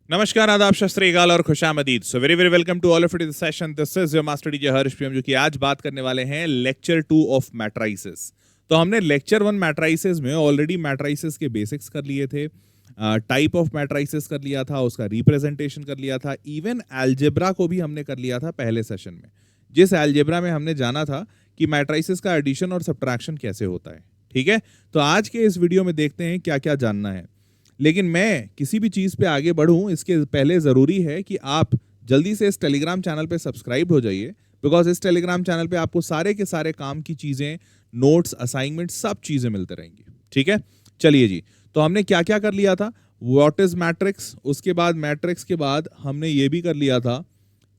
नमस्कार, आदाब, सत श्री अकाल और खुशामदीद। So very very welcome to all of it session. This is your master DJ Harsh Priyam, जो कि आज बात करने वाले हैं लेक्चर 2 ऑफ मैट्राइसिस। तो हमने लेक्चर 1 मैट्राइसिस में ऑलरेडी मैट्राइसिस के बेसिक्स कर लिए थे, टाइप ऑफ मैट्राइसिस कर लिया था, उसका रिप्रेजेंटेशन कर लिया था, इवन अलजेब्रा को भी हमने कर लिया था पहले सेशन में, जिस अलजेब्रा में हमने जाना था कि मैट्राइसिस का एडिशन और सब्ट्रैक्शन कैसे होता है। ठीक है, तो आज के इस वीडियो में देखते हैं क्या क्या जानना है। लेकिन मैं किसी भी चीज़ पे आगे बढ़ूं इसके पहले ज़रूरी है कि आप जल्दी से इस टेलीग्राम चैनल पे सब्सक्राइब हो जाइए, बिकॉज इस टेलीग्राम चैनल पे आपको सारे के सारे काम की चीज़ें, नोट्स, असाइनमेंट, सब चीज़ें मिलते रहेंगी। ठीक है, चलिए जी। तो हमने क्या क्या कर लिया था, व्हाट इज मैट्रिक्स, उसके बाद मैट्रिक्स के बाद हमने ये भी कर लिया था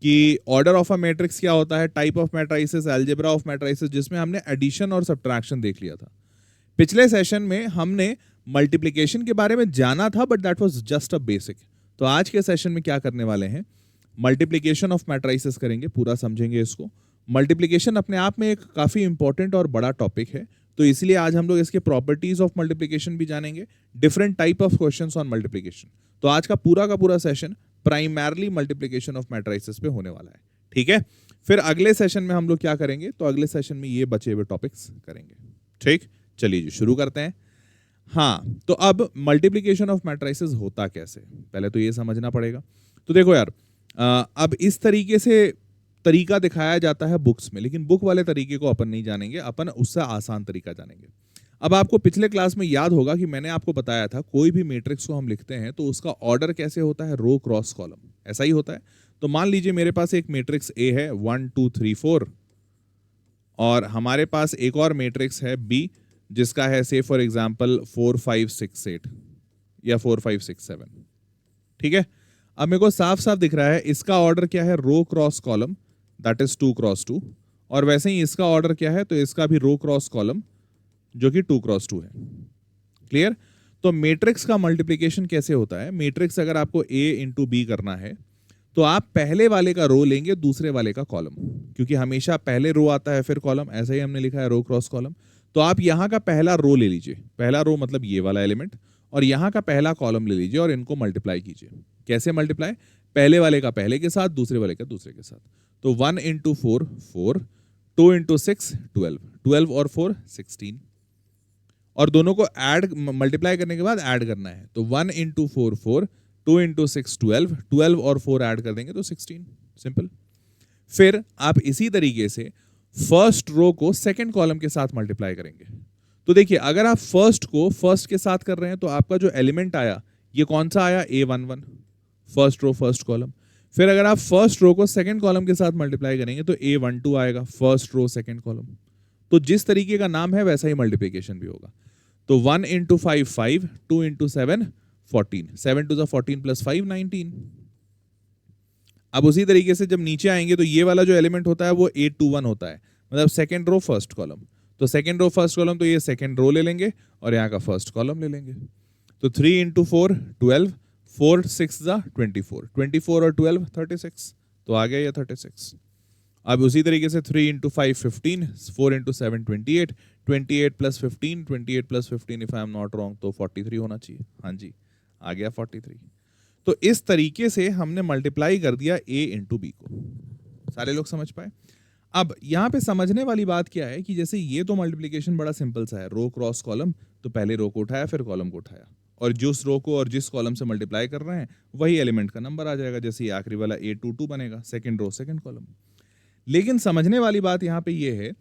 कि ऑर्डर ऑफ अ मैट्रिक्स क्या होता है, type of matrices, algebra of matrices, जिसमें हमने एडिशन और सब्ट्रैक्शन देख लिया था। पिछले सेशन में हमने मल्टीप्लिकेशन के बारे में जाना था, but that was just a basic. तो आज के सेशन में क्या करने वाले हैं, मल्टीप्लिकेशन ऑफ मैट्राइसेस करेंगे, पूरा समझेंगे इसको। मल्टीप्लिकेशन अपने आप में एक काफी इंपॉर्टेंट और बड़ा टॉपिक है, तो इसलिए आज हम लोग इसके प्रॉपर्टीज ऑफ मल्टीप्लिकेशन भी जानेंगे, different type of questions on multiplication. तो आज का पूरा session primarily multiplication of matrices पे होने वाला है। ठीक है, फिर अगले सेशन में हम लोग क्या करेंगे, तो अगले सेशन में ये बचे हुए टॉपिक्स करेंगे। ठीक, चलिए जी शुरू करते हैं। हाँ, तो अब मल्टीप्लिकेशन ऑफ मैट्रिसेस होता कैसे, पहले तो ये समझना पड़ेगा। तो देखो यार, अब इस तरीके से तरीका दिखाया जाता है बुक्स में, लेकिन बुक वाले तरीके को अपन नहीं जानेंगे, अपन उससे आसान तरीका जानेंगे। अब आपको पिछले क्लास में याद होगा कि मैंने आपको बताया था कोई भी मैट्रिक्स को हम लिखते हैं तो उसका ऑर्डर कैसे होता है, रो क्रॉस कॉलम, ऐसा ही होता है। तो मान लीजिए मेरे पास एक मैट्रिक्स ए है 1 2 3 4, और हमारे पास एक और मैट्रिक्स है बी जिसका है से फॉर एग्जांपल 4 5 6 8 या 4 5 6 7। ठीक है, अब मेरे को साफ साफ दिख रहा है इसका ऑर्डर क्या है, row cross column, that is 2 cross 2, और वैसे ही इसका ऑर्डर क्या है, तो इसका भी रो क्रॉस कॉलम जो कि 2 क्रॉस 2 है। क्लियर। तो मैट्रिक्स का मल्टीप्लिकेशन कैसे होता है, मैट्रिक्स अगर आपको ए इंटू बी करना है तो आप पहले वाले का रो लेंगे, दूसरे वाले का कॉलम, क्योंकि हमेशा पहले रो आता है फिर कॉलम, ऐसा ही हमने लिखा है रो क्रॉस कॉलम। तो आप यहां का पहला रो ले लीजिए, पहला रो मतलब ये वाला एलिमेंट, और यहां का पहला कॉलम ले लीजिए और इनको मल्टीप्लाई कीजिए। कैसे मल्टीप्लाई, पहले वाले का पहले के साथ, दूसरे वाले का दूसरे के साथ। तो 1 इंटू 4 4, 2 इंटू 6 12, 12 और 4 16, और दोनों को ऐड मल्टीप्लाई करने के बाद ऐड करना है। तो 1 इंटू 4 4, 2 इंटू 6 12, 12 और 4 ऐड कर देंगे तो 16, सिंपल। फिर आप इसी तरीके से फर्स्ट रो को सेकंड कॉलम के साथ मल्टीप्लाई करेंगे। तो देखिए, अगर आप फर्स्ट को फर्स्ट के साथ कर रहे हैं तो आपका जो एलिमेंट आया ये कौन सा आया, A11, first row first column. फिर अगर आप फर्स्ट रो को सेकंड कॉलम के साथ मल्टीप्लाई करेंगे तो A12 आएगा, फर्स्ट रो सेकंड कॉलम। तो जिस तरीके का नाम है वैसा ही मल्टीप्लिकेशन भी होगा। तो 1 इंटू 5 5, 2 इंटू 7 14, 7 टू 14 प्लस 5 19। अब उसी तरीके से जब नीचे आएंगे तो ये वाला जो एलिमेंट होता है वो 821 होता है, मतलब सेकंड रो फर्स्ट कॉलम। तो सेकंड रो फर्स्ट कॉलम, तो ये सेकंड रो ले लेंगे और यहाँ का फर्स्ट कॉलम ले लेंगे। तो 3 इंटू 4 12, 4 6 24, 24 और 12 36, तो आ गया ये 36। अब उसी तरीके से 3 into 5 15, 4 into 7 28, 28 plus 15, 28 plus 15 if I am not wrong तो 43 होना चाहिए। हाँ जी, आ गया 43। तो इस तरीके से हमने मल्टीप्लाई कर दिया ए इंटू बी को। सारे लोग समझ पाए। अब यहां पे समझने वाली बात क्या है कि जैसे ये तो मल्टीप्लिकेशन बड़ा सिंपल सा है, रो क्रॉस कॉलम, तो पहले रो को उठाया फिर कॉलम को उठाया, और जिस रो को और जिस कॉलम से मल्टीप्लाई कर रहे हैं वही एलिमेंट का नंबर आ जाएगा। जैसे आखिरी वाला A22 बनेगा, सेकंड रो सेकंड कॉलम। लेकिन समझने वाली बात यहां पे ये है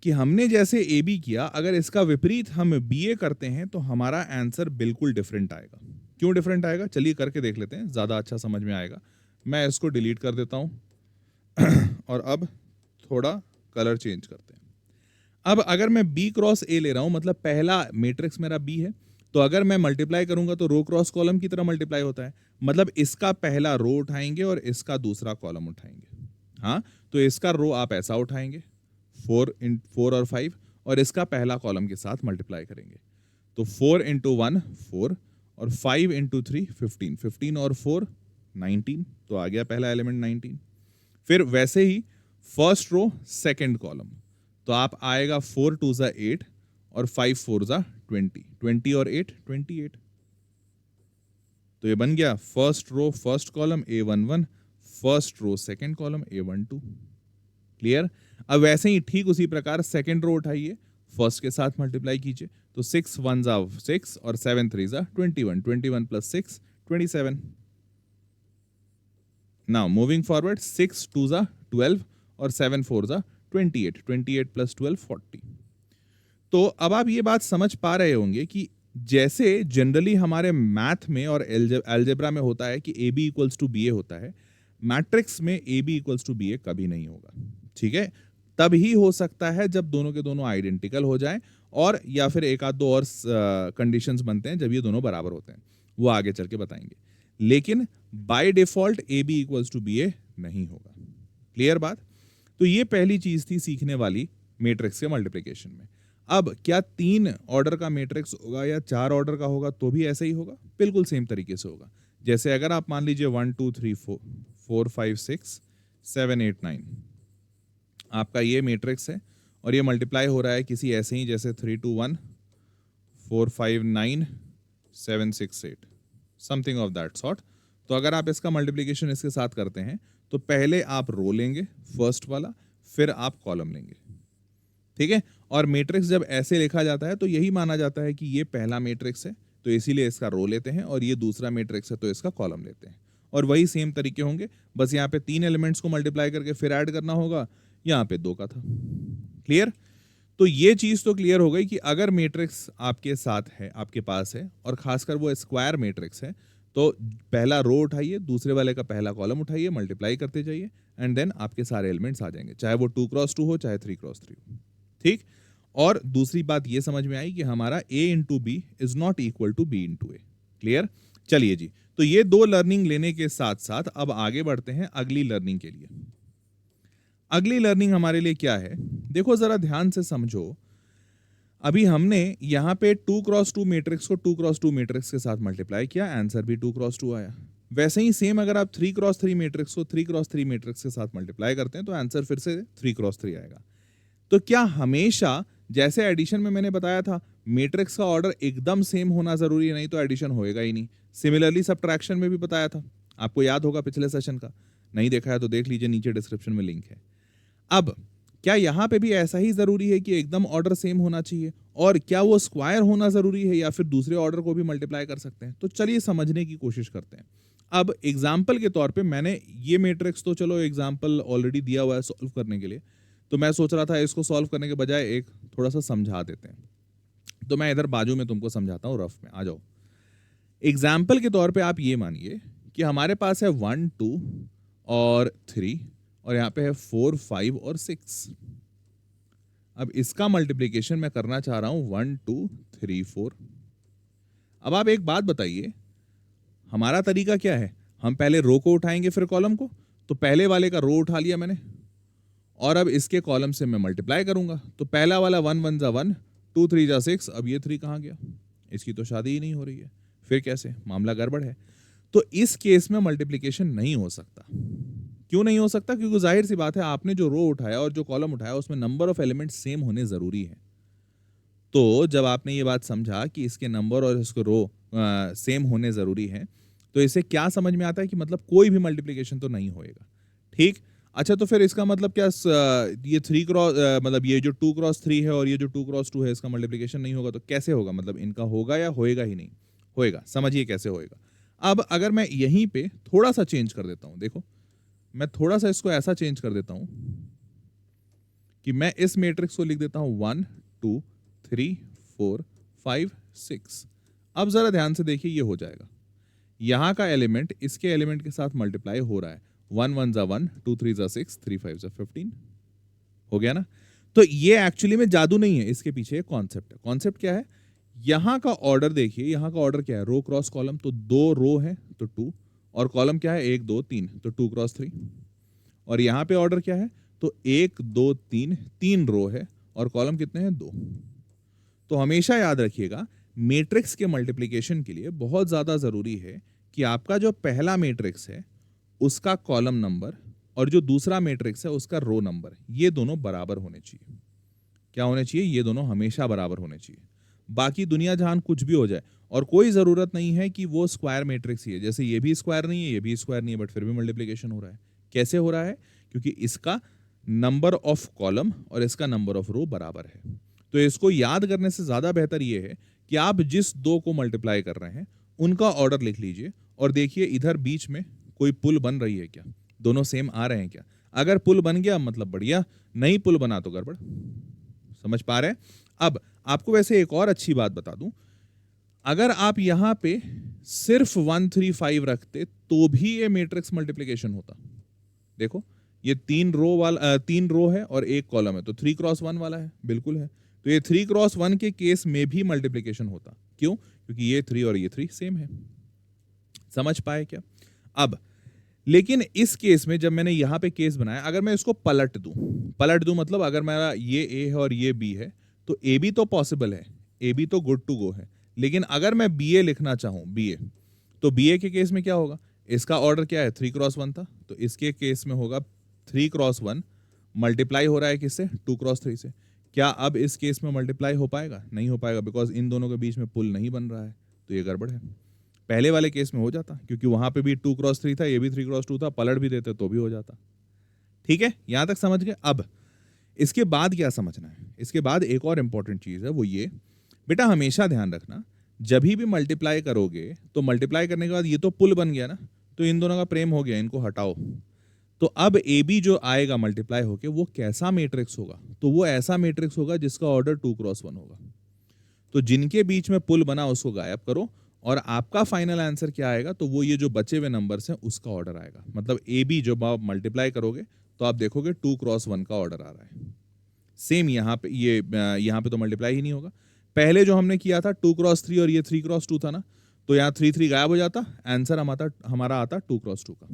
कि हमने जैसे ए बी किया, अगर इसका विपरीत हम बी ए करते हैं तो हमारा आंसर बिल्कुल डिफरेंट आएगा। क्यों डिफरेंट आएगा, चलिए करके देख लेते हैं, ज्यादा अच्छा समझ में आएगा। मैं इसको डिलीट कर देता हूं और अब थोड़ा कलर चेंज करते हैं। अब अगर मैं बी क्रॉस ए ले रहा हूं, मतलब पहला मैट्रिक्स मेरा बी है, तो अगर मैं मल्टीप्लाई करूंगा तो रो क्रॉस कॉलम की तरह मल्टीप्लाई होता है, मतलब इसका पहला रो उठाएंगे और इसका दूसरा कॉलम उठाएंगे। हाँ, तो इसका रो आप ऐसा उठाएंगे 4 और 5, और इसका पहला कॉलम के साथ मल्टीप्लाई करेंगे। तो 4 इंटू 1 4, और 5 इंटू 3 15, 15 और 4 19, तो आ गया पहला एलिमेंट 19। फिर वैसे ही फर्स्ट रो सेकंड कॉलम, तो आप आएगा 4 2 8, और 5 4 20, 20 और 8 28। तो ये बन गया first row first column A11, first row second column A12। Clear? अब वैसे ही ठीक उसी प्रकार सेकंड रो उठाइए, फर्स्ट के साथ मल्टीप्लाई कीजिए, तो 6 1 जा 6 और 7 3 जा 21, 21 प्लस 6 27। नाउ मूविंग फॉरवर्ड 6 2 जा 12 और 7 4 जा 28, 28 प्लस 12 40। तो अब आप ये बात समझ पा रहे होंगे कि जैसे जनरली हमारे मैथ में और अलजेब्रा में होता है कि A B equals to B A होता है, मैट्रिक्स में A B equals to B A कभी नहीं होगा। ठीक है, तब ही हो सकता है जब दोनों के दोनों आइडेंटिकल हो जाएं, और या फिर एक आध दो और कंडीशंस बनते हैं जब ये दोनों बराबर होते हैं, वो आगे चल के बताएंगे। लेकिन by default A B equals to B A नहीं होगा। क्लियर बात? तो ये पहली चीज थी सीखने वाली मैट्रिक्स के मल्टीप्लिकेशन में। अब क्या 3 ऑर्डर का मैट्रिक्स होगा या 4 ऑर्डर का होगा तो भी ऐसा ही होगा? बिल्कुल सेम तरीके से होगा। जैसे अगर आप मान लीजिए 1 2 3 4 4 5 6 7 8 9 आपका ये मैट्रिक्स है, और ये मल्टीप्लाई हो रहा है किसी ऐसे ही जैसे 3 2 1 4 5 9 7 6 8 समथिंग ऑफ दैट सॉर्ट। तो अगर आप इसका मल्टीप्लिकेशन इसके साथ करते हैं तो पहले आप रो लेंगे फर्स्ट वाला, फिर आप कॉलम लेंगे। ठीक है, और मैट्रिक्स जब ऐसे लिखा जाता है तो यही माना जाता है कि ये पहला मैट्रिक्स है तो इसीलिए इसका रो लेते हैं, और ये दूसरा मैट्रिक्स है तो इसका कॉलम लेते हैं। और वही सेम तरीके होंगे, बस यहाँ पे 3 एलिमेंट्स को मल्टीप्लाई करके फिर ऐड करना होगा, यहाँ पे 2 का था। क्लियर? तो ये चीज तो क्लियर हो गई कि अगर मैट्रिक्स आपके साथ है, आपके पास है, और खासकर वो स्क्वायर मैट्रिक्स है, तो पहला रो उठाइए, दूसरे वाले का पहला कॉलम उठाइए, मल्टीप्लाई करते जाइए, एंड देन आपके सारे एलिमेंट्स आ जाएंगे, चाहे वो 2x2 हो चाहे 3x3 हो। ठीक? और दूसरी बात ये समझ में आई कि हमारा a into B is not equal to B into A. Clear? चलिए जी, तो ये 2 लर्निंग लेने के साथ साथ अब आगे बढ़ते हैं अगली लर्निंग के लिए। अगली लर्निंग हमारे लिए क्या है? देखो जरा ध्यान से समझो। अभी हमने यहाँ पे 2x2 मैट्रिक्स को 2x2 मैट्रिक्स के साथ मल्टीप्लाई किया, आंसर भी 2x2 आया। वैसे ही सेम अगर आप 3x3 मैट्रिक्स को 3x3 मैट्रिक्स के साथ मल्टीप्लाई करते हैं तो आंसर फिर से 3x3 आएगा। तो क्या हमेशा जैसे एडिशन में मैंने बताया था मैट्रिक्स का ऑर्डर एकदम सेम होना जरूरी है? नहीं तो एडिशन होएगा ही नहीं। सिमिलरली सब्ट्रैक्शन में भी बताया था, आपको याद होगा पिछले सेशन का, नहीं देखा है तो देख लीजिए, नीचे डिस्क्रिप्शन में लिंक है। अब क्या यहां पे भी ऐसा ही जरूरी है कि एकदम ऑर्डर सेम होना चाहिए? और क्या वो स्क्वायर होना जरूरी है या फिर दूसरे ऑर्डर को भी मल्टीप्लाई कर सकते हैं? तो चलिए समझने की कोशिश करते हैं। अब एग्जाम्पल के तौर पे मैंने ये मैट्रिक्स तो चलो एग्जाम्पल ऑलरेडी दिया हुआ है सॉल्व करने के लिए, तो मैं सोच रहा था इसको सॉल्व करने के बजाय एक थोड़ा सा समझा देते हैं। तो मैं इधर बाजू में तुमको समझाता हूँ, रफ में आ जाओ। एग्जाम्पल के तौर पे आप ये मानिए कि हमारे पास है 1 2 और 3, और यहाँ पे है 4 5 और 6। अब इसका मल्टीप्लिकेशन मैं करना चाह रहा हूं 1 2 3 4। अब आप एक बात बताइए, हमारा तरीका क्या है? हम पहले रो को उठाएंगे फिर कॉलम को। तो पहले वाले का रो उठा लिया मैंने, और अब इसके कॉलम से मैं मल्टीप्लाई करूंगा। तो पहला वाला 1 1 जा 1, 2 3 जा 6। अब ये 3 कहां गया? इसकी तो शादी ही नहीं हो रही है, फिर कैसे? मामला गड़बड़ है। तो इस केस में मल्टीप्लिकेशन नहीं हो सकता। क्यों नहीं हो सकता? क्योंकि जाहिर सी बात है, आपने जो रो उठाया और जो कॉलम उठाया उसमें नंबर ऑफ एलिमेंट्स सेम होने जरूरी है। तो जब आपने ये बात समझा कि इसके नंबर और इसको रो सेम होने जरूरी है, तो इसे क्या समझ में आता है कि मतलब कोई भी मल्टीप्लिकेशन तो नहीं होएगा। ठीक? अच्छा, तो फिर इसका मतलब क्या ये 3 क्रॉस मतलब ये जो 2x3 है और ये जो 2x2 है इसका मल्टीप्लिकेशन नहीं होगा? तो कैसे होगा? मतलब इनका होगा या होएगा ही नहीं? होएगा। समझिए कैसे होएगा। अब अगर मैं यहीं पे थोड़ा सा चेंज कर देता हूं, देखो मैं थोड़ा सा इसको ऐसा चेंज कर देता हूं कि मैं इस मैट्रिक्स को लिख देता हूं 1 2 3 4 5 6। अब जरा ध्यान से देखिए, ये हो जाएगा, यहां का एलिमेंट इसके एलिमेंट के साथ मल्टीप्लाई हो रहा है। 1 1 जा 1, 2 3 जा 6, 3 5 जा 15। हो गया ना? तो ये एक्चुअली में जादू नहीं है, इसके पीछे एक कॉन्सेप्ट है। कॉन्सेप्ट क्या है? यहां का ऑर्डर देखिए, यहां का ऑर्डर क्या है? Row cross column. तो 2 रो है तो 2, और कॉलम क्या है? 1 2 3, तो 2x3। और यहां पे ऑर्डर क्या है? तो 1 2 3, 3 रो है, और कॉलम कितने हैं? 2। तो हमेशा याद रखिएगा, मैट्रिक्स के मल्टीप्लिकेशन के लिए बहुत ज्यादा जरूरी है कि आपका जो पहला मैट्रिक्स है उसका कॉलम नंबर और जो दूसरा मैट्रिक्स है उसका रो नंबर, ये दोनों बराबर होने चाहिए। क्या होने चाहिए? ये दोनों हमेशा बराबर होने चाहिए। बाकी दुनिया जहान कुछ भी हो जाए, और कोई ज़रूरत नहीं है कि वो स्क्वायर मैट्रिक्स ही है, जैसे ये भी स्क्वायर नहीं है, ये भी स्क्वायर नहीं है, बट फिर भी मल्टीप्लिकेशन हो रहा है। कैसे हो रहा है? क्योंकि इसका नंबर ऑफ कॉलम और इसका नंबर ऑफ रो बराबर है। तो इसको याद करने से ज़्यादा बेहतर ये है कि आप जिस दो को मल्टीप्लाई कर रहे हैं उनका ऑर्डर लिख लीजिए और देखिए इधर बीच में कोई पुल बन रही है क्या, दोनों सेम आ रहे हैं क्या। अगर पुल बन गया मतलब बढ़िया, नहीं पुल बना तो गड़बड़। समझ पा रहे हैं? अब आपको वैसे एक और अच्छी बात बता दूं, अगर आप यहां पे सिर्फ 135 रखते तो भी ये मैट्रिक्स मल्टीप्लिकेशन होता। देखो ये 3 रो है और एक कॉलम है, तो 3x1 वाला है, बिल्कुल है। तो ये 3x1 के केस में भी मल्टीप्लिकेशन होता। क्यों? क्योंकि ये 3 और ये 3 सेम है। समझ पाए क्या? अब लेकिन इस केस में जब मैंने यहां पे केस बनाया, अगर मैं इसको पलट दूं मतलब अगर मेरा ये ए है और ये बी है, तो ए बी तो पॉसिबल है, ए बी तो गुड टू गो है। लेकिन अगर मैं बी ए लिखना चाहूं, बी ए, तो बी ए के केस में क्या होगा? इसका ऑर्डर क्या है? 3x1 था, तो इसके केस में होगा 3x1 मल्टीप्लाई हो रहा है किससे? 2x3 से। क्या अब इस केस में मल्टीप्लाई हो पाएगा? नहीं हो पाएगा, बिकॉज इन दोनों के बीच में पुल नहीं बन रहा है, तो ये गड़बड़ है। पहले वाले केस में हो जाता, क्योंकि वहां पे भी 2x3 था, ये भी 3x2 था, पलट भी देते तो भी हो जाता। ठीक है, यहां तक समझ गए? अब इसके बाद क्या समझना है? इसके बाद एक और इंपॉर्टेंट चीज है, वो ये, बेटा हमेशा ध्यान रखना, जब भी मल्टीप्लाई करोगे तो मल्टीप्लाई करने के बाद ये तो पुल बन गया ना, तो इन दोनों का प्रेम हो गया, इनको हटाओ। तो अब ए बी जो आएगा मल्टीप्लाई होके, वो कैसा मैट्रिक्स होगा? तो वो ऐसा मैट्रिक्स होगा जिसका ऑर्डर 2x1 होगा। तो जिनके बीच में पुल बना उसको गायब करो, और आपका फाइनल आंसर क्या आएगा? तो वो ये जो बचे हुए नंबर्स हैं उसका ऑर्डर आएगा। मतलब ए बी जब आप मल्टीप्लाई करोगे तो आप देखोगे 2x1 का ऑर्डर आ रहा है। सेम यहाँ पे, ये यहाँ पे तो मल्टीप्लाई ही नहीं होगा। पहले जो हमने किया था 2x3 और ये 3x2 था ना, तो यहाँ 3 गायब हो जाता, आंसर हमारा आता 2x2 का।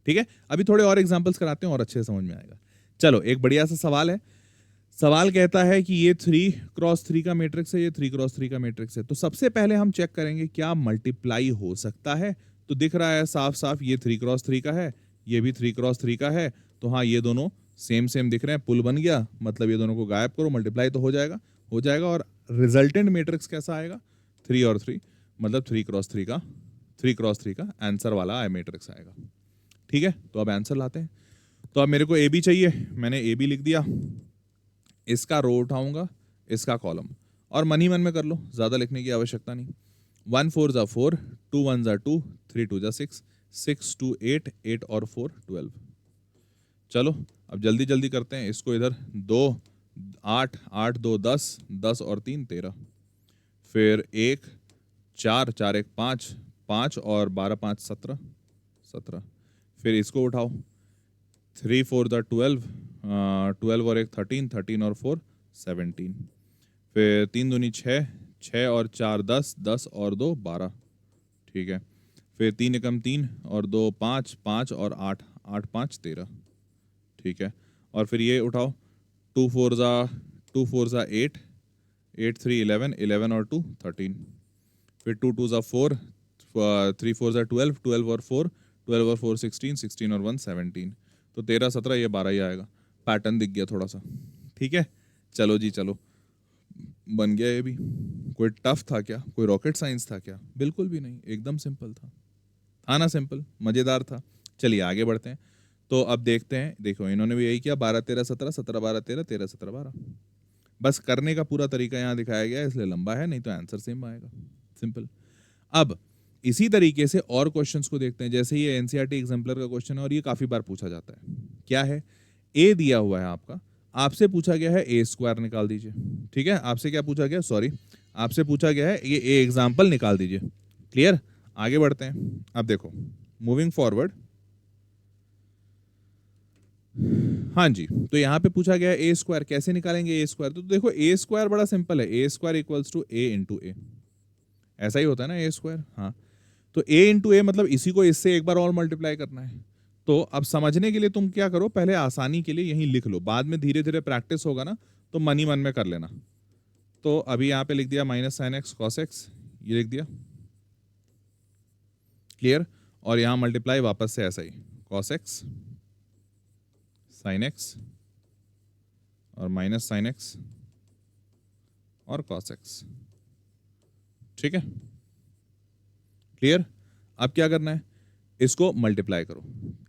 ठीक है, अभी थोड़े और एग्जांपल्स कराते हैं और अच्छे से समझ में आएगा। चलो, एक बढ़िया सा सवाल है। सवाल कहता है कि ये 3x3 का मैट्रिक्स है, ये 3x3 का मैट्रिक्स है। तो सबसे पहले हम चेक करेंगे क्या मल्टीप्लाई हो सकता है। तो दिख रहा है साफ साफ ये 3x3 का है, ये भी 3x3 का है, तो हाँ ये दोनों सेम सेम दिख रहे हैं, पुल बन गया, मतलब ये दोनों को गायब करो, मल्टीप्लाई तो हो जाएगा, हो जाएगा। और रिजल्टेंट मैट्रिक्स कैसा आएगा? 3 और 3, मतलब 3x3 का आंसर वाला मैट्रिक्स आएगा। ठीक है, तो अब आंसर लाते हैं। तो अब मेरे को ए बी चाहिए, मैंने ए बी लिख दिया, इसका रो उठाऊंगा, इसका कॉलम, और मन ही मन में कर लो, ज्यादा लिखने की आवश्यकता नहीं। 1 4 जा 4, 2 1 जा 2, 3 2 जा 6, 6 2 8, 8 और 4 12। चलो अब जल्दी जल्दी करते हैं इसको। इधर 2 8, 8 2 10, 10 और 3 13, फिर 1 4, 4 1 5, 5 और 12 5 17, 17। फिर इसको उठाओ, 3 4 द 12, 12 और 1 13, 13 और 4 17। फिर 3 दूनी 6, 6 और 4 10, 10 और 2 12। ठीक है, फिर 3 एकम 3 और 2 5, 5 और 8, 8 5 13। ठीक है, और फिर ये उठाओ, 2 4 जा 8, 8 3 11, 11 और 2 13। फिर 2 2 जा 4, 3 4 जा 12, 12 और 4, 12 और 4 16, 16 और 1 17। तो 13 17 ये 12 ही आएगा। पैटर्न दिख गया थोड़ा सा। ठीक है, चलो जी चलो, बन गया ये भी। कोई टफ था क्या? कोई रॉकेट साइंस था क्या? बिल्कुल भी नहीं, एकदम सिंपल था ना? सिंपल, मजेदार था। चलिए आगे बढ़ते हैं। तो अब देखते हैं, देखो इन्होंने भी यही किया, 12 13 17, 17 12 13, 13 17 12। बस करने का पूरा तरीका यहाँ दिखाया गया है, इसलिए लंबा है, नहीं तो आंसर सेम आएगा। सिंपल। अब इसी तरीके से और क्वेश्चंस को देखते हैं। जैसे ये एनसीईआरटी एग्जाम्पलर का क्वेश्चन है और ये काफी बार पूछा जाता है। क्या है? ए दिया हुआ है आपका, आपसे पूछा गया है ए स्क्वायर निकाल दीजिए। ठीक है, आपसे क्या पूछा गया? सॉरी, आपसे पूछा गया है ये ए एग्जाम्पल निकाल दीजिए। क्लियर? आगे बढ़ते हैं। अब देखो, मूविंग फॉरवर्ड, हाँ जी, तो यहाँ पे पूछा गया है ए स्क्वायर, कैसे निकालेंगे ए स्क्वायर? तो देखो ए स्क्वायर बड़ा सिंपल है, A square equals to A into A. ऐसा ही होता है ना ए स्क्वायर? हाँ, तो ए इंटू ए मतलब इसी को इससे एक बार और मल्टीप्लाई करना है। तो अब समझने के लिए तुम क्या करो, पहले आसानी के लिए यहीं लिख लो, बाद में धीरे धीरे प्रैक्टिस होगा ना तो मन ही मन में कर लेना। तो अभी यहाँ पे लिख दिया minus sine x cos x, ये लिख दिया। क्लियर? और यहाँ मल्टीप्लाई वापस से ऐसा ही, कॉस एक्स साइन एक्स और माइनस साइन एक्स और cos x। ठीक है, क्लियर। अब क्या करना है, इसको मल्टीप्लाई करो,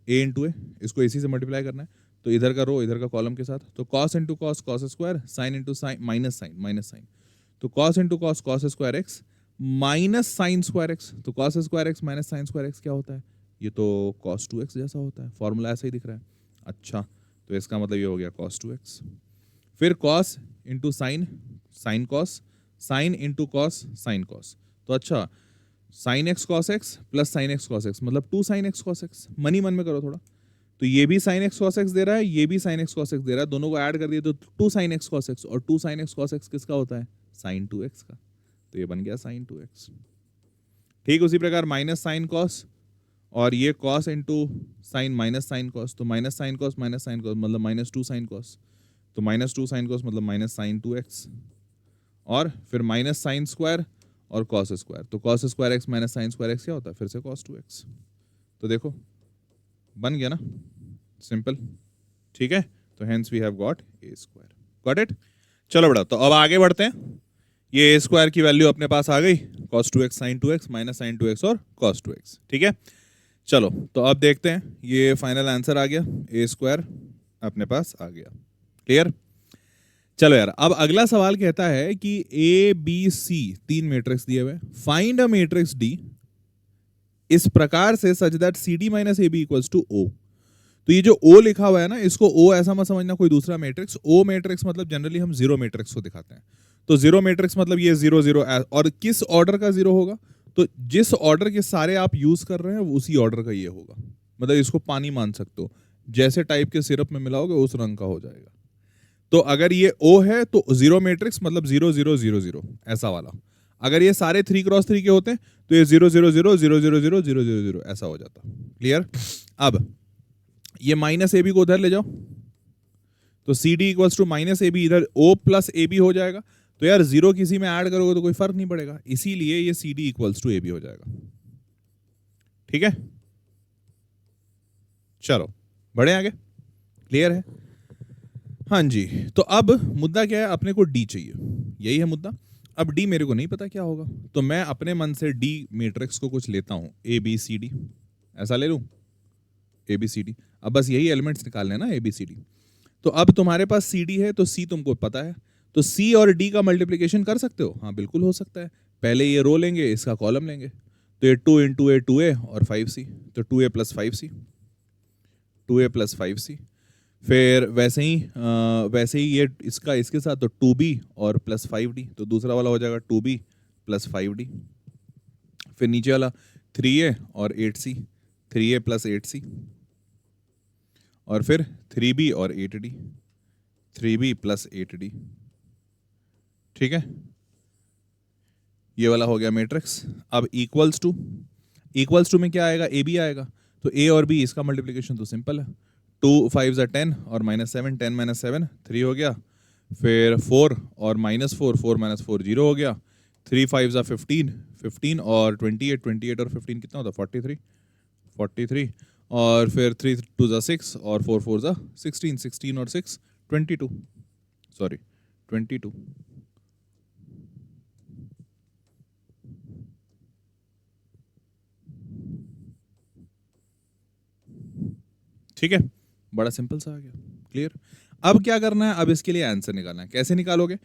a इंटू ए, इसको इसी से मल्टीप्लाई करना है, तो इधर का रो इधर का कॉलम के साथ, तो cos into cos cos square, sine into sine minus sine, तो cos into cos cos square x minus sine square x, तो cos square x minus sine square x क्या होता है, ये तो cos 2x जैसा होता है, फॉर्मूला ऐसा ही दिख रहा है। अच्छा, तो इसका मतलब ये हो गया cos 2x, फिर cos into sine, sine cos, sine into cos sine cos, तो अच्छा sine x cos x plus sine x cos x मतलब 2 sine x cos x, money मन में करो थोड़ा, तो ये भी साइन एक्स कॉस एक्स दे रहा है, ये भी साइन एक्स कॉस एक्स दे रहा है, दोनों को ऐड कर दिए तो 2 साइन एक्स कॉस एक्स, और 2 साइन एक्स कॉस एक्स किसका होता है, साइन 2x का, तो ये बन गया साइन 2x। ठीक, उसी प्रकार माइनस साइन कॉस, और ये cos into sine minus sine cos, तो माइनस साइन कॉस मतलब माइनस 2 साइन कॉस, तो माइनस 2 साइन कॉस मतलब माइनस साइन 2x, और फिर माइनस साइन स्क्वायर और कॉस स्क्वायर, तो cos square x minus sine square x क्या होता है, फिर से कॉस 2x, तो देखो बन गया ना, सिंपल। ठीक है, तो hence we have got A square, got it. चलो बड़ा, तो अब आगे बढ़ते हैं, ये ए स्क्वायर की वैल्यू अपने पास आ गई, cos 2x sin 2x minus sign 2x और cos 2x। ठीक है, चलो तो अब देखते हैं, ये फाइनल आंसर आ गया, ए स्क्वायर अपने पास आ गया, क्लियर। चलो यार, अब अगला सवाल कहता है कि ए बी सी 3 मैट्रिक्स दिए हुए, फाइंड अ मैट्रिक्स डी इस प्रकार से such that C D minus A B equals to O. तो ये जो ओ लिखा हुआ है ना, इसको ओ ऐसा मत समझना कोई दूसरा मैट्रिक्स, ओ मैट्रिक्स मतलब जनरली हम जीरो मैट्रिक्स को दिखाते हैं, तो जीरो मैट्रिक्स मतलब ये 0 0, और किस ऑर्डर का जीरो होगा, तो जिस ऑर्डर के सारे आप यूज कर रहे हैं उसी ऑर्डर का ये होगा, मतलब इसको पानी मान सकते हो, जैसे टाइप के सिरप में मिलाओगे उस रंग का हो जाएगा। तो अगर ये ओ है तो जीरो मैट्रिक्स मतलब 0 0 0 0 ऐसा वाला, अगर ये सारे 3x3 के होते हैं तो ये 0 0 0 0 0 0 0 0 0 ऐसा हो जाता, क्लियर। अब ये माइनस ए बी को उधर ले जाओ, तो C D equals to minus A B, इधर ओ प्लस ए बी हो जाएगा, तो यार जीरो किसी में ऐड करोगे तो कोई फर्क नहीं पड़ेगा, इसीलिए ये C D equals to A B हो जाएगा। ठीक है, चलो बढ़े आगे, क्लियर है। हाँ जी, तो अब मुद्दा क्या है, अपने को डी चाहिए, यही है मुद्दा। अब डी मेरे को नहीं पता क्या होगा, तो मैं अपने मन से डी मैट्रिक्स को कुछ लेता हूं, ए बी सी डी, ऐसा ले लूं, ए बी सी डी। अब बस यही एलिमेंट्स निकालने हैं ना, ए बी सी डी। तो अब तुम्हारे पास सी डी है, तो सी तुमको पता है, तो सी और डी का मल्टीप्लिकेशन कर सकते हो, हाँ बिल्कुल हो सकता है। पहले ये रो लेंगे, इसका कॉलम लेंगे, तो ये 2 इंटू ए 2a और 5c, तो 2a plus 5c, 2a plus 5c। फिर वैसे ही ये इसका इसके साथ, तो 2b और प्लस 5d, तो दूसरा वाला हो जाएगा 2b प्लस 5d। फिर नीचे वाला 3a और 8c, 3a प्लस 8c, और फिर 3b और 8d, 3b प्लस 8d। ठीक है, ये वाला हो गया मैट्रिक्स। अब इक्वल्स टू में क्या आएगा, ए बी आएगा, तो ए और बी इसका मल्टीप्लिकेशन तो सिंपल है, 2 5 10 और -7, 10 - 7 3 हो गया, फिर 4 और -4, 4 - 4 0 हो गया, 3 5 15, 15 और 28, 28 और 15 कितना होता, 43, 43, और फिर 3 2 6 और 4 4 16, 16 और 6 22, सॉरी 22। ठीक है, बड़ा सिंपल सा आ गया, क्लियर। अब क्या करना है, अब इसके लिए आंसर निकालना है। कैसे निकालोगे,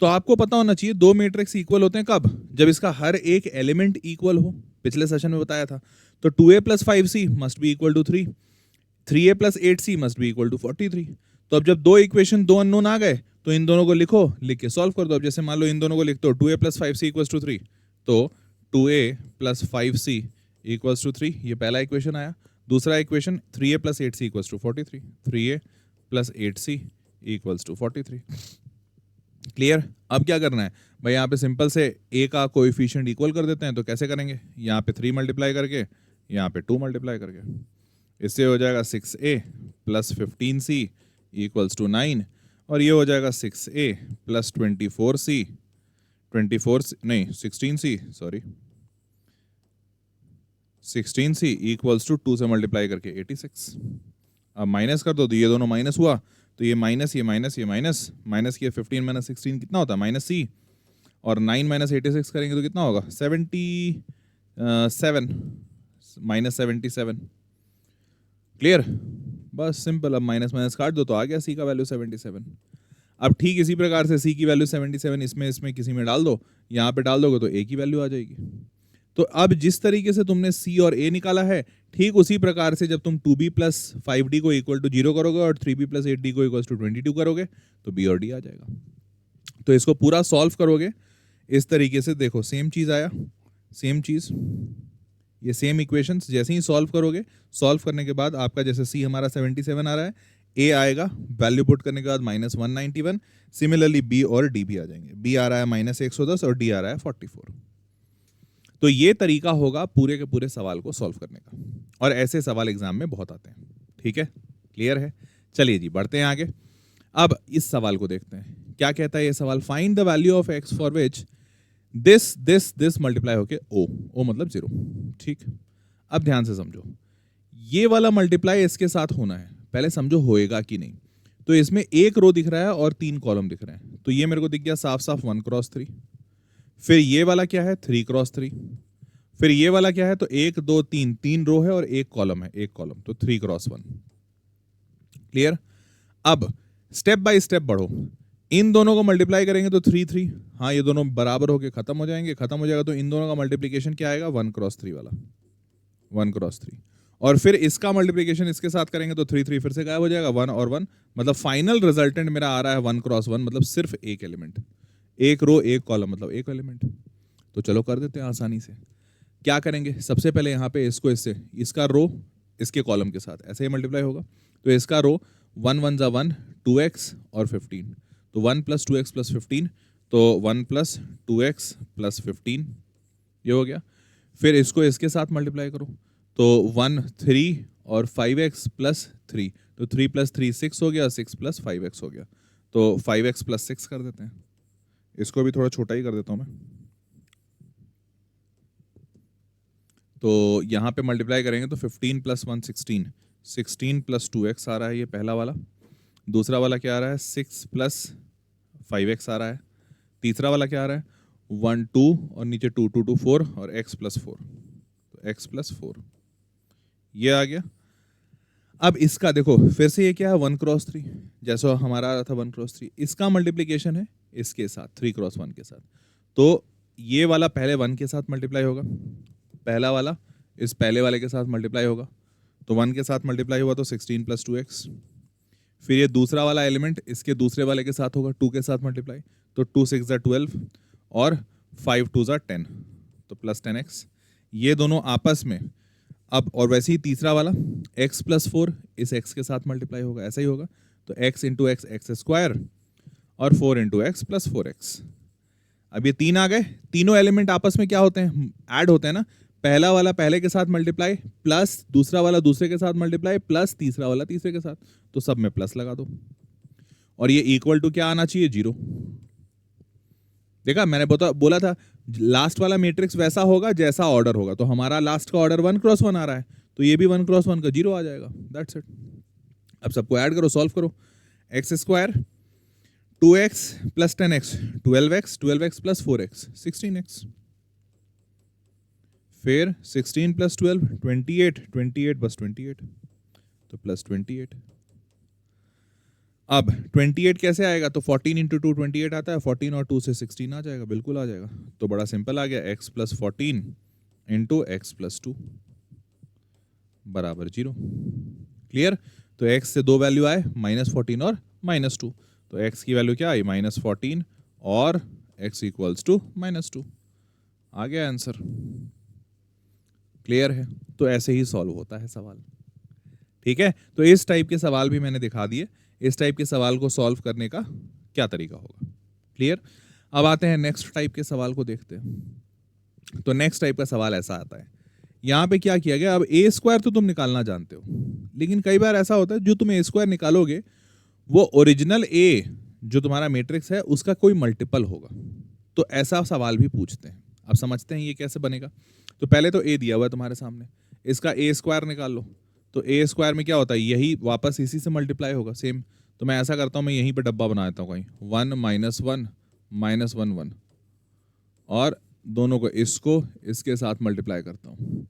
तो आपको पता होना चाहिए दो मैट्रिक्स इक्वल होते हैं कब, जब इसका हर एक एलिमेंट इक्वल हो, पिछले सेशन में बताया था। तो 2a plus 5c must be equal to 3, 3a plus 8c must be equal to 43। तो अब जब दो इक्वेशन, दो अननोन आ गए, तो इन दोनों को लिखो, लिख के सॉल्व कर दो। अब जैसे मान लो इन दोनों को लिखते हो, 2a plus 5c equals to 3, तो 2a plus 5c equals to 3, ये पहला इक्वेशन आया। दूसरा equation 3a plus 8c equals to 43, 3a plus 8c equals to 43, clear. अब क्या करना है भाई, यहाँ पे सिंपल से a का कोएफिशिएंट इक्वल कर देते हैं। तो कैसे करेंगे, यहाँ पे 3 मल्टीप्लाई करके, यहाँ पे 2 मल्टीप्लाई करके, इससे हो जाएगा 6a plus 15c equals to 9, और ये हो जाएगा 6a plus 24c, 16c, sorry 16c equals to 2 से मल्टीप्लाई करके 86। अब माइनस कर दो, तो ये दोनों माइनस हुआ, तो ये माइनस, ये माइनस, ये माइनस, माइनस किया, 15 - 16 कितना होता है, -c, और 9 माइनस 86 करेंगे तो कितना होगा 77 माइनस 77। क्लियर? बस सिंपल, अब माइनस माइनस काट दो तो आ गया सी का वैल्यू 77। अब ठीक इसी प्रकार से सी की वैल्यू 77 इसमें किसी में डाल दो, यहाँ पे डाल दोगे तो ए की वैल्यू आ जाएगी। तो अब जिस तरीके से तुमने सी और ए निकाला है, ठीक उसी प्रकार से जब तुम 2b प्लस 5d को इक्वल टू 0 करोगे और 3b प्लस 8d को इक्वल टू 22 करोगे तो b और d आ जाएगा। तो इसको पूरा सॉल्व करोगे इस तरीके से, देखो सेम चीज आया, सेम चीज, ये सेम इक्वेशंस जैसे ही सॉल्व करोगे, सॉल्व करने के बाद आपका जैसे सी हमारा 77 आ रहा है, ए आएगा, वैल्यू पुट करने के बाद माइनस 191, सिमिलरली बी और डी भी आ जाएंगे। बी आ रहा है माइनस 110 और डी आ रहा है 44। तो ये तरीका होगा पूरे के पूरे सवाल को सॉल्व करने का, और ऐसे सवाल एग्जाम में बहुत आते हैं। ठीक है, क्लियर है? चलिए जी बढ़ते हैं आगे। अब इस सवाल को देखते हैं, क्या कहता है ये सवाल। Find the value of x for which this multiply होके ओ मतलब 0। ठीक, अब ध्यान से समझो, ये वाला मल्टीप्लाई इसके साथ होना है, पहले समझो होएगा कि नहीं। तो इसमें एक रो दिख रहा है और 3 कॉलम दिख रहे हैं, तो ये मेरे को दिख गया साफ साफ 1 क्रॉस 3। फिर ये वाला क्या है 3 क्रॉस 3। फिर ये वाला क्या है, तो 1 2 3, 3 रो है और 1 कॉलम है, 1 कॉलम, तो 3 क्रॉस 1। क्लियर? अब स्टेप बाय स्टेप बढ़ो, इन दोनों को मल्टीप्लाई करेंगे तो 3 3, हाँ ये दोनों बराबर होके खत्म हो जाएंगे, खत्म हो जाएगा तो इन दोनों का मल्टीप्लीकेशन क्या आएगा 1 क्रॉस 3 वाला, 1 क्रॉस 3। और फिर इसका मल्टीप्लीकेशन इसके साथ करेंगे तो 3 3 फिर से गायब हो जाएगा, 1 और 1, मतलब फाइनल रिजल्टेंट मेरा आ रहा है 1 क्रॉस 1, मतलब सिर्फ एक एलिमेंट, एक रो एक कॉलम, मतलब एक एलिमेंट। तो चलो कर देते हैं आसानी से। क्या करेंगे, सबसे पहले यहाँ पे इसको इससे, इसका रो इसके कॉलम के साथ ऐसे ही मल्टीप्लाई होगा, तो इसका रो 1 1 जा 1, 2x और 15, तो 1 प्लस 2x प्लस 15, तो 1 प्लस 2x प्लस 15, ये हो गया। फिर इसको इसके साथ मल्टीप्लाई करो, तो 1 3 और 5x प्लस 3, तो 3 प्लस 3 6 हो गया, 6 प्लस 5x हो गया, तो 5x प्लस 6 कर देते हैं। इसको भी थोड़ा छोटा ही कर देता हूं मैं, तो यहाँ पे मल्टीप्लाई करेंगे तो 15 प्लस 1 16, 16 प्लस 2x आ रहा है ये पहला वाला। दूसरा वाला क्या आ रहा है 6 प्लस 5x आ रहा है। तीसरा वाला क्या आ रहा है 1 2 और नीचे 2 2 2 4 और x प्लस 4, तो x प्लस 4 ये आ गया। अब इसका देखो फिर से ये क्या है 1 क्रॉस 3, जैसा हमारा आ रहा था 1 क्रॉस 3, इसका मल्टीप्लीकेशन है इसके साथ 3 क्रॉस 1 के साथ, तो ये वाला पहले 1 के साथ मल्टीप्लाई होगा, पहला वाला इस पहले वाले के साथ मल्टीप्लाई होगा, तो 1 के साथ मल्टीप्लाई हुआ तो 16 प्लस 2x। फिर ये दूसरा वाला एलिमेंट इसके दूसरे वाले के साथ होगा 2 के साथ मल्टीप्लाई, तो 2 6 जा 12 और 5 2 जा 10, तो प्लस 10x, ये दोनों आपस में। अब और वैसे ही तीसरा वाला x प्लस 4 इस x के साथ मल्टीप्लाई होगा, ऐसा ही होगा, तो x into x x square और 4 इंटू एक्स प्लस 4x। अब ये 3 आ गए, तीनों एलिमेंट आपस में क्या होते हैं ऐड होते हैं ना, पहला वाला पहले के साथ मल्टीप्लाई प्लस दूसरा वाला दूसरे के साथ मल्टीप्लाई प्लस तीसरा वाला तीसरे के साथ, तो सब में प्लस लगा दो, और ये इक्वल टू क्या आना चाहिए 0। देखा मैंने बोला था लास्ट वाला मैट्रिक्स वैसा होगा जैसा ऑर्डर होगा, तो हमारा लास्ट का ऑर्डर 1 क्रॉस 1 आ रहा है, तो ये भी 1 क्रॉस 1 का 0 आ जाएगा, दैट्स इट। अब सबको ऐड करो, सॉल्व करो, x square 2x plus 10x 12x, 12x plus 4x 16x, फिर 16 प्लस 12 28, 28 बस 28, तो प्लस 28। अब 28 कैसे आएगा, तो 14 इंटू 2 28 आता है, 14 और 2 से 16 आ जाएगा, बिल्कुल आ जाएगा, तो बड़ा सिंपल आ गया, x plus 14 into x plus 2 बराबर 0। क्लियर? तो x से दो वैल्यू आए -14 और -2, तो x की वैल्यू क्या आई -14 और x इक्वल्स टू -2, आ गया आंसर। क्लियर है? तो ऐसे ही सॉल्व होता है सवाल। ठीक है, तो इस टाइप के सवाल भी मैंने दिखा दिए, इस टाइप के सवाल को सॉल्व करने का क्या तरीका होगा। क्लियर? अब आते हैं नेक्स्ट टाइप के सवाल को देखते हैं। तो नेक्स्ट टाइप का सवाल ऐसा आता है, यहां पे क्या किया गया, अब ए स्क्वायर तो तुम निकालना जानते हो, लेकिन कई बार ऐसा होता है जो तुम ए स्क्वायर निकालोगे वो ओरिजिनल ए जो तुम्हारा मैट्रिक्स है उसका कोई मल्टीपल होगा, तो ऐसा सवाल भी पूछते हैं। अब समझते हैं ये कैसे बनेगा। तो पहले तो ए दिया हुआ है तुम्हारे सामने, इसका ए स्क्वायर निकाल लो, तो ए स्क्वायर में क्या होता है, यही वापस इसी से मल्टीप्लाई होगा सेम। तो मैं ऐसा करता हूँ, मैं यहीं पे डब्बा बना देता हूँ कहीं, 1 -1 -1 1, और दोनों को इसको इसके साथ मल्टीप्लाई करता हूँ।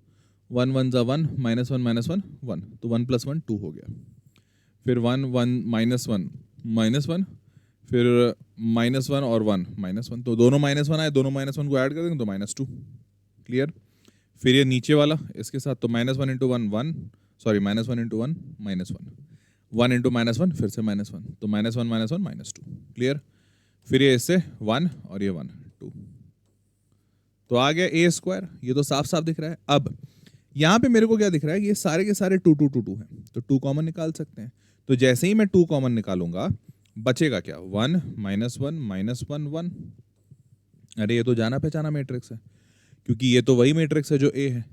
1 1 ज़ा 1, -1 -1 1, तो 1 + 1 2 हो गया। फिर 1 1 -1 -1, फिर -1 और 1 -1, तो दोनों -1 आए, दोनों -1 को ऐड कर देंगे तो -2। क्लियर। फिर ये नीचे वाला इसके साथ, तो -1 × 1 1, सॉरी -1 × 1 -1, 1 × -1 फिर से -1, तो -1 -1 -2। क्लियर। फिर ये इससे 1 और ये 1 2, तो आ गया a²। ये तो साफ साफ दिख रहा है। अब यहाँ पे मेरे को क्या दिख रहा है, ये सारे के सारे 2 2 2 2 हैं, तो 2 कॉमन निकाल सकते हैं। तो जैसे ही मैं 2 कॉमन निकालूंगा बचेगा क्या, 1 -1 -1 1। अरे ये तो जाना पहचाना मैट्रिक्स है, क्योंकि ये तो वही मैट्रिक्स है जो A है।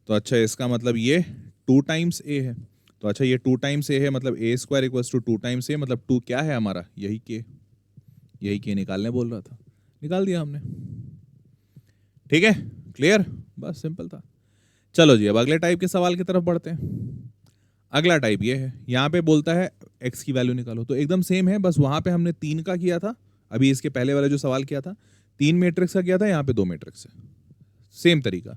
तो अच्छा इसका मतलब ये 2 टाइम्स A है। तो अच्छा ये 2 टाइम्स A है, मतलब a² = 2 टाइम्स A, मतलब 2 क्या है हमारा, यही K। यही K निकालने बोल रहा था, निकाल दिया हमने। ठीक है, क्लियर, बस सिंपल था। चलो जी, अब अगले टाइप के सवाल की तरफ बढ़ते हैं। अगला टाइप ये है, यहाँ पे बोलता है x की वैल्यू निकालो, तो एकदम सेम है, बस वहां पे हमने 3 का किया था, अभी इसके पहले वाला जो सवाल किया था 3 मैट्रिक्स का किया था, यहाँ पे 2 मैट्रिक्स है। सेम तरीका,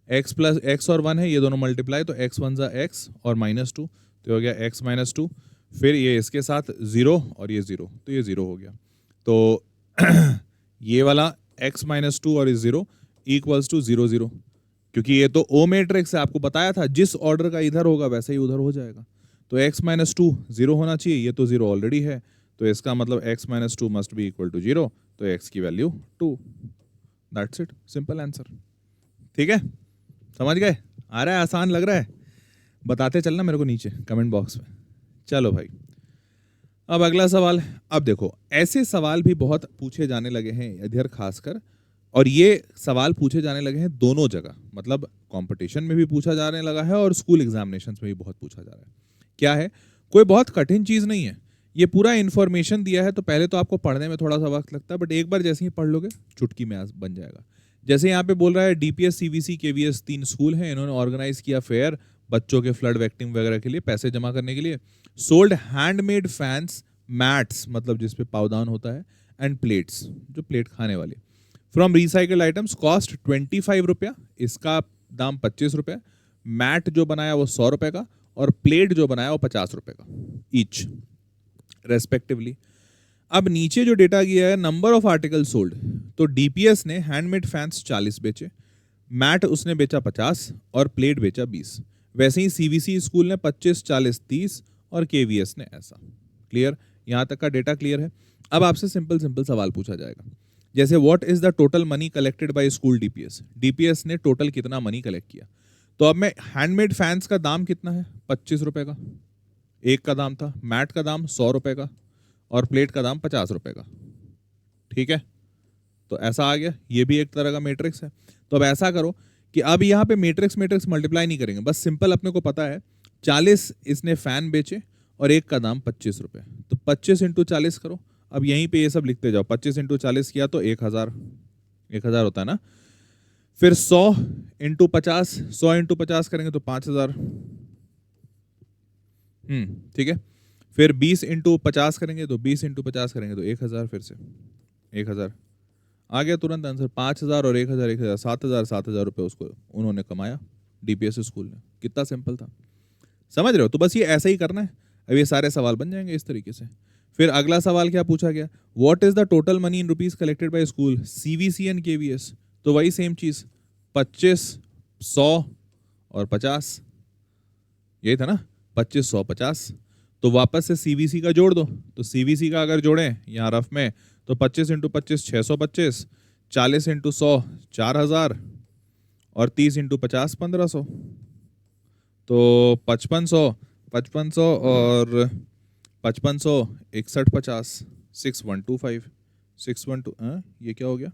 x और 1 है, ये दोनों मल्टीप्लाई, तो x1 ज़ा x और -2, तो हो गया x -2। फिर ये इसके साथ 0 और ये 0, तो ये 0 हो गया। तो ये वाला x -2 और ये 0 = 0 0, क्योंकि ये तो O मैट्रिक्स है, आपको बताया था जिस ऑर्डर का इधर होगा वैसे ही उधर हो जाएगा। तो x -2 0 होना चाहिए, ये तो 0 ऑलरेडी है, तो इसका मतलब x -2 must be equal to 0, तो x की value 2। That's it, simple answer. ठीक है, समझ गए? आ रहा है, आसान लग रहा है? बताते चलना मेरे को नीचे कमेंट बॉक्स में। चलो भाई, अब अगला सवाल। अब देखो, ऐसे सवाल भी बहुत पूछे जाने लगे हैं इधर खासकर, और ये सवाल पूछे जाने लगे हैं दोनों जगह, मतलब कंपटीशन में भी पूछा जाने लगा है और स्कूल एग्जामिनेशंस में भी बहुत पूछा जा रहा है। क्या है, कोई बहुत कठिन चीज नहीं है, ये पूरा इन्फॉर्मेशन दिया है, तो पहले तो आपको पढ़ने में थोड़ा सा वक्त लगता है, बट एक बार जैसे ही पढ़ लोगे चुटकी में बन जाएगा। जैसे यहाँ पे बोल रहा है डीपीएस, सीवीसी, केवीएस 3 स्कूल हैं, इन्होंने ऑर्गेनाइज किया फेयर बच्चों के फ्लड वैक्टिंग वगैरह के लिए पैसे जमा करने के लिए। सोल्ड हैंडमेड फैंस, मैट्स मतलब जिसपे पावदान होता है, एंड प्लेट्स जो प्लेट खाने वाली, फ्रॉम रिसाइकल्ड आइटम्स, कॉस्ट 25 रुपया, इसका दाम 25 रुपया, मैट जो बनाया वो 100 रुपए का, और प्लेट जो बनाया वो 50 रुपए का ईच रेस्पेक्टिवली। अब नीचे जो डेटा गया है नंबर ऑफ आर्टिकल सोल्ड, तो डीपीएस ने हैंडमेड फैंस 40 बेचे, मैट उसने बेचा 50 और प्लेट बेचा 20। वैसे ही सीवीसी स्कूल ने 25 40 30 और केवीएस ने ऐसा। क्लियर, यहां तक का डेटा क्लियर है। अब आपसे सिंपल सिंपल सवाल पूछा जाएगा, जैसे what is the total money collected bye school DPS, DPS ने टोटल कितना मनी कलेक्ट किया। तो अब मैं हैंडमेड फैंस का दाम कितना है, 25 रुपए का एक का दाम था, मैट का दाम 100 रुपए का, और प्लेट का दाम 50 रुपए का। ठीक है, तो ऐसा आ गया, ये भी एक तरह का मैट्रिक्स है। तो अब ऐसा करो कि अब यहाँ पे मैट्रिक्स मैट्रिक्स मल्टीप्लाई नहीं करेंगे, बस सिंपल अपने को पता है 40 इसने फैन बेचे और एक का दाम 25 रुपए, तो 25 × 40 करो। अब यहीं पे ये सब लिखते जाओ, 25 × 40 किया तो 1000 होता है ना। फिर 100 × 50, 100 × 50 करेंगे तो 5000। ठीक है। फिर 20 × 50 करेंगे तो 20 × 50 करेंगे तो 1000, फिर से 1000 आ गया तुरंत आंसर। 5000 और 1000 1000 7000 रुपए उसको उन्होंने कमाया डीपीएस स्कूल ने। कितना सिंपल था, समझ रहे हो? तो बस ये ऐसा ही करना है, अब ये सारे सवाल बन जाएंगे इस तरीके से। फिर अगला सवाल क्या पूछा गया, what is the total money in rupees collected by school CVC and KVS, तो वही सेम चीज 25 100 और 50, यही था ना, 25 100 50। तो वापस से सीवीसी का जोड़ दो, तो सीवीसी का अगर जोड़ें यहाँ रफ में तो 25 × 25 625, 40 × 100 4000 और 30 × 50 1500, तो 5500 और 5500 61 50 6125 612, ये क्या हो गया,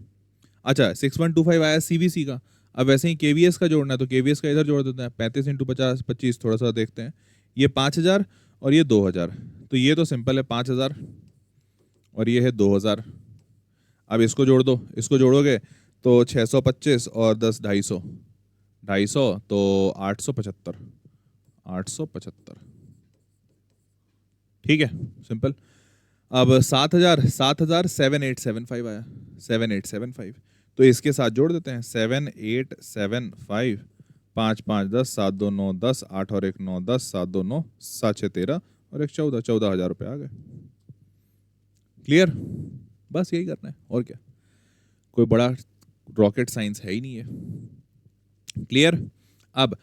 अच्छा 6125 आया सीवीसी का। अब वैसे ही केवीएस का जोड़ना है तो केवीएस का इधर जोड़ देते हैं, 35 × 50 25, थोड़ा सा देखते हैं, ये 5000 और ये 2000, तो ये तो सिंपल है 5000 और ये है 2000। अब इसको जोड़ दो, इसको जोड़ोगे तो 625 और 10 250 तो 875। ठीक है, सिंपल। अब 7000 7875 आया, 7875, तो इसके साथ जोड़ देते हैं 7 8 7 5 5 5 10 7 2 9 10 8 और 1 9 10 7 2 9 7 6 13 और 1 14 14,000 रुपये आ गए। क्लियर? बस यही करना है और क्या, कोई बड़ा रॉकेट साइंस है ही नहीं है। क्लियर? अब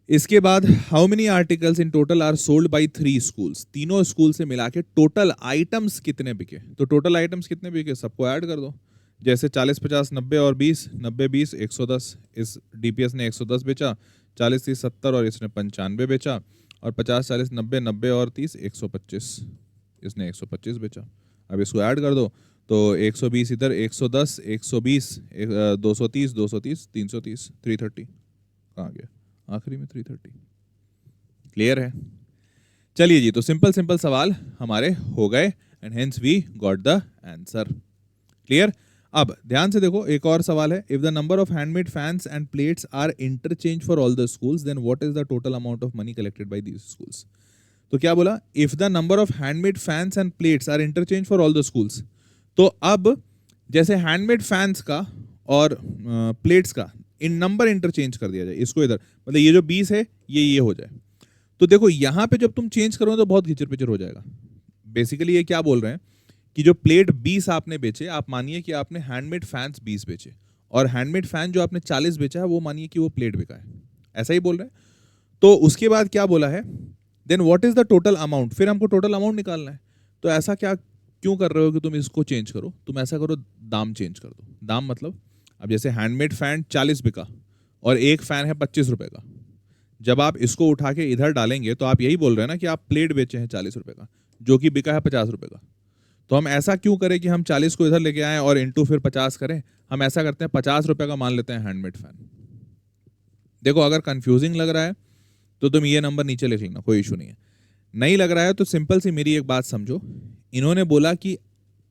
इसके बाद how many articles in total are sold by 3 schools, तीनों स्कूल से मिला के टोटल आइटम्स कितने बिके, तो टोटल आइटम्स कितने बिके सबको ऐड कर दो। जैसे 40 50 90 और 20 90 20 110, इस डीपीएस ने 110 बेचा, 40 30 70 और इसने 95 बेचा, और 50 40 90 90 और 30 125, इसने 125 बेचा। अब इसको ऐड कर दो तो 120 इधर 110 120 230 230 330 330 कहाँ गया आखिरी में 330। क्लियर है? चलिए जी, तो सिंपल सिंपल सवाल हमारे हो गए and hence we got the answer. Clear? अब ध्यान से देखो एक और सवाल है, if the number of handmade fans and plates are interchange for all the schools then what is the total amount of money collected by these schools. तो क्या बोला, if the number of handmade fans and plates are interchange for all the schools, तो अब जैसे handmade fans का और plates का इन number interchange कर दिया जाए, इसको इधर मतलब ये जो 20 है ये हो जाए, तो देखो यहां पे जब तुम चेंज करो तो बहुत घिचर पिचर हो जाएगा। बेसिकली ये क्या बोल रहे हैं कि जो प्लेट 20 आपने बेचे, आप मानिए कि आपने हैंडमेड फैंस 20 बेचे, और हैंडमेड फैन जो आपने 40 बेचा है वो मानिए कि वो प्लेट बिका है, ऐसा ही बोल रहे हैं। तो उसके बाद क्या बोला है, then what is the total amount, फिर हमको टोटल अमाउंट निकालना है। तो ऐसा क्या क्यों कर रहे हो कि तुम इसको चेंज करो, तुम ऐसा करो दाम चेंज कर दो। दाम मतलब अब जैसे हैंडमेड फैन 40 बिका और एक फैन है 25 रुपए का, जब आप इसको उठा के इधर डालेंगे तो आप यही बोल रहे हैं ना कि आप प्लेट बेचे हैं 40 रुपए का जो कि बिका है 50 रुपए का। तो हम ऐसा क्यों करें कि हम 40 को इधर लेके आए और इंटू फिर 50 करें, हम ऐसा करते हैं 50 रुपए का मान लेते हैं हैंडमेड फैन। देखो अगर कंफ्यूजिंग लग रहा है तो तुम ये नंबर नीचे लिख लेना, कोई इशू नहीं है। नहीं लग रहा है तो सिंपल सी मेरी एक बात समझो, इन्होंने बोला कि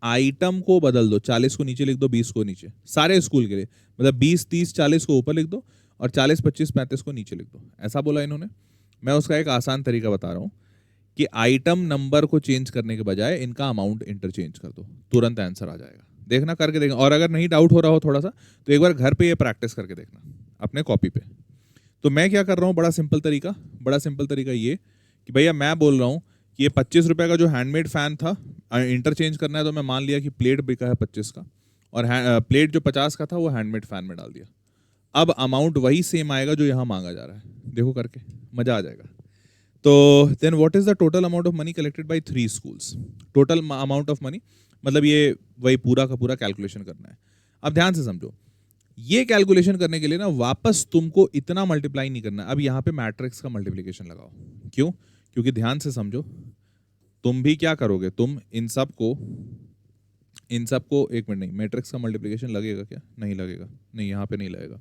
आइटम को बदल दो, 40 को नीचे लिख दो 20 को नीचे, सारे स्कूल के लिए, मतलब 20 30 40 को ऊपर लिख दो और 40 25 35 को नीचे लिख दो, ऐसा बोला इन्होंने। मैं उसका एक आसान तरीका बता रहा हूं कि आइटम नंबर को चेंज करने के बजाय इनका अमाउंट इंटरचेंज कर दो, तुरंत आंसर आ जाएगा। देखना करके देखना, और अगर नहीं डाउट हो रहा हो थोड़ा सा तो एक बार घर पे ये प्रैक्टिस करके देखना अपने कॉपी पे। तो मैं क्या कर रहा हूँ, बड़ा सिंपल तरीका ये कि भैया मैं बोल रहा हूँ कि ये 25 रुपए का जो हैंडमेड फैन था इंटरचेंज करना है, तो मैं मान लिया कि प्लेट बिका है 25 का और प्लेट जो 50 का था वो हैंडमेड फैन में डाल दिया। अब अमाउंट वही सेम आएगा जो यहाँ मांगा जा रहा है, देखो करके मजा आ जाएगा। तो then what is the total amount of money collected by 3 schools, total amount of money मतलब ये वही पूरा का पूरा कैलकुलेशन करना है। अब ध्यान से समझो, ये कैलकुलेशन करने के लिए ना वापस तुमको इतना मल्टीप्लाई नहीं करना, अब यहाँ पे मैट्रिक्स का मल्टीप्लिकेशन लगाओ। क्यों? क्योंकि ध्यान से समझो, तुम भी क्या करोगे, तुम इन सब को एक मिनट, नहीं मैट्रिक्स का मल्टीप्लिकेशन लगेगा क्या, नहीं लगेगा, नहीं यहाँ पे नहीं लगेगा।